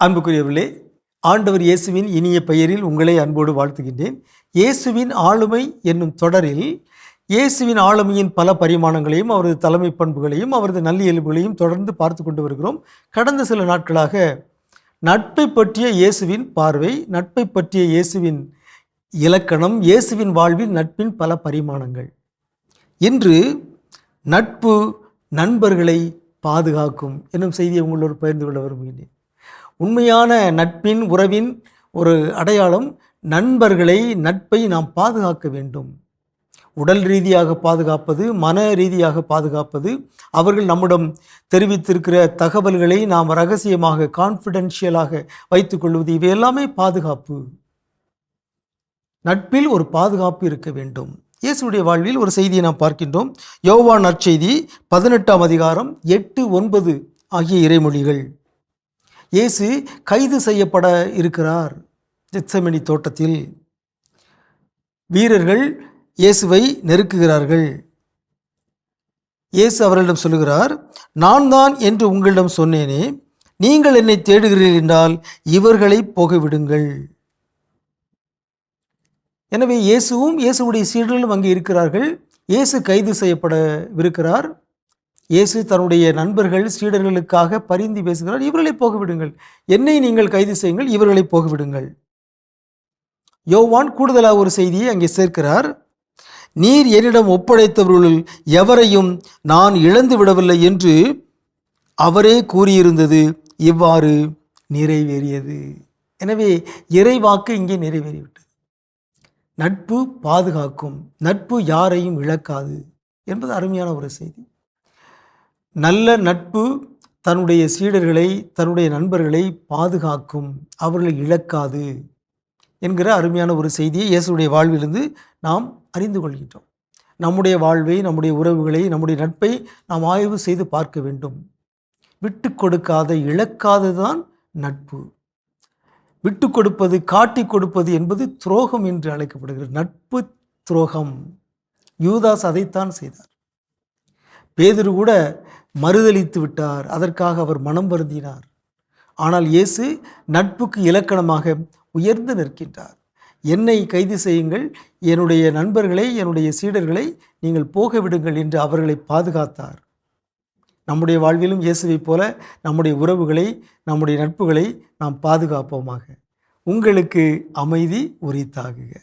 அன்புக்குரியவர்களே, ஆண்டவர் இயேசுவின் இனிய பெயரில் உங்களை அன்போடு வாழ்த்துகின்றேன். இயேசுவின் ஆளுமை என்னும் தொடரில் இயேசுவின் ஆளுமையின் பல பரிமாணங்களையும் அவரது தலைமை பண்புகளையும் அவரது நல்லியல்புகளையும் தொடர்ந்து பார்த்து கொண்டு வருகிறோம். கடந்த சில நாட்களாக நட்பை பற்றிய இயேசுவின் பார்வை, நட்பை பற்றிய இயேசுவின் இலக்கணம், இயேசுவின் வாழ்வில் நட்பின் பல பரிமாணங்கள். இன்று நட்பு நண்பர்களை பாதுகாக்கும் என்னும் செய்தியை உங்களோடு பகிர்ந்து கொள்ள விரும்புகின்றேன். உண்மையான நட்பின் உறவின் ஒரு அடையாளம் நட்பை நாம் பாதுகாக்க வேண்டும். உடல் ரீதியாக பாதுகாப்பது, மன ரீதியாக பாதுகாப்பது, அவர்கள் நம்மிடம் தெரிவித்திருக்கிற தகவல்களை நாம் ரகசியமாக கான்ஃபிடென்ஷியலாக வைத்துக்கொள்வது, இவை எல்லாமே பாதுகாப்பு. நட்பில் ஒரு பாதுகாப்பு இருக்க வேண்டும். இயேசுடைய வாழ்வில் ஒரு செய்தியை நாம் பார்க்கின்றோம். யோவான் நற்செய்தி 18ஆம் அதிகாரம் 8, 9 ஆகிய இறைமொழிகள். இயேசு கைது செய்யப்பட இருக்கிறார். கெத்செமனி தோட்டத்தில் வீரர்கள் இயேசுவை நெருக்குகிறார்கள். இயேசு அவர்களிடம் சொல்லுகிறார், நான் தான் என்று உங்களிடம் சொன்னேனே, நீங்கள் என்னை தேடுகிறீர்கள் என்றால் இவர்களை போகவிடுங்கள். எனவே இயேசுவும் இயேசுடைய சீடர்களும் அங்கே இருக்கிறார்கள். இயேசு கைது செய்யப்படவிருக்கிறார். இயேசு தன்னுடைய நண்பர்கள் சீடர்களுக்காக பரிந்து பேசுகிறார். இவர்களை போகவிடுங்கள், என்னை நீங்கள் கைது செய்யுங்கள், இவர்களை போகவிடுங்கள். யோவான் கூடுதலாக ஒரு செய்தியை அங்கே சேர்க்கிறார். நீர் என்னிடம் ஒப்படைத்தவர்களுள் எவரையும் நான் இழந்து விடவில்லை என்று அவரே கூறியிருந்தது இவ்வாறு நிறைவேறியது. எனவே இறைவாக்கு இங்கே நிறைவேறிவிட்டது. நட்பு பாதுகாக்கும், நட்பு யாரையும் இழக்காது என்பது அருமையான ஒரு செய்தி. நல்ல நட்பு தன்னுடைய சீடர்களை, தன்னுடைய நண்பர்களை பாதுகாக்கும், அவர்களை இழக்காது என்கிற அருமையான ஒரு செய்தியை இயேசுடைய வாழ்விலிருந்து நாம் அறிந்து கொள்கின்றோம். நம்முடைய வாழ்வை, நம்முடைய உறவுகளை, நம்முடைய நட்பை நாம் ஆய்வு செய்து பார்க்க வேண்டும். விட்டு கொடுக்காத, இழக்காததான் நட்பு. விட்டு கொடுப்பது, காட்டி கொடுப்பது என்பது துரோகம் என்று அழைக்கப்படுகிறது. நட்பு துரோகம். யூதாஸ் அதைத்தான் செய்தார். பேதுரு கூட மறுதலித்து விட்டார். அதற்காக அவர் மனம் வருந்தினார். ஆனால் இயேசு நட்புக்கு இலக்கணமாக உயர்ந்து நிற்கின்றார். என்னை கைது செய்யுங்கள், என்னுடைய நண்பர்களை, என்னுடைய சீடர்களை நீங்கள் போக விடுங்கள் என்று அவர்களை பாதுகாத்தார். நம்முடைய வாழ்விலும் இயேசுவைப் போல நம்முடைய உறவுகளை, நம்முடைய நட்புகளை நாம் பாதுகாப்போமாக. உங்களுக்கு அமைதி உரித்தாகுக.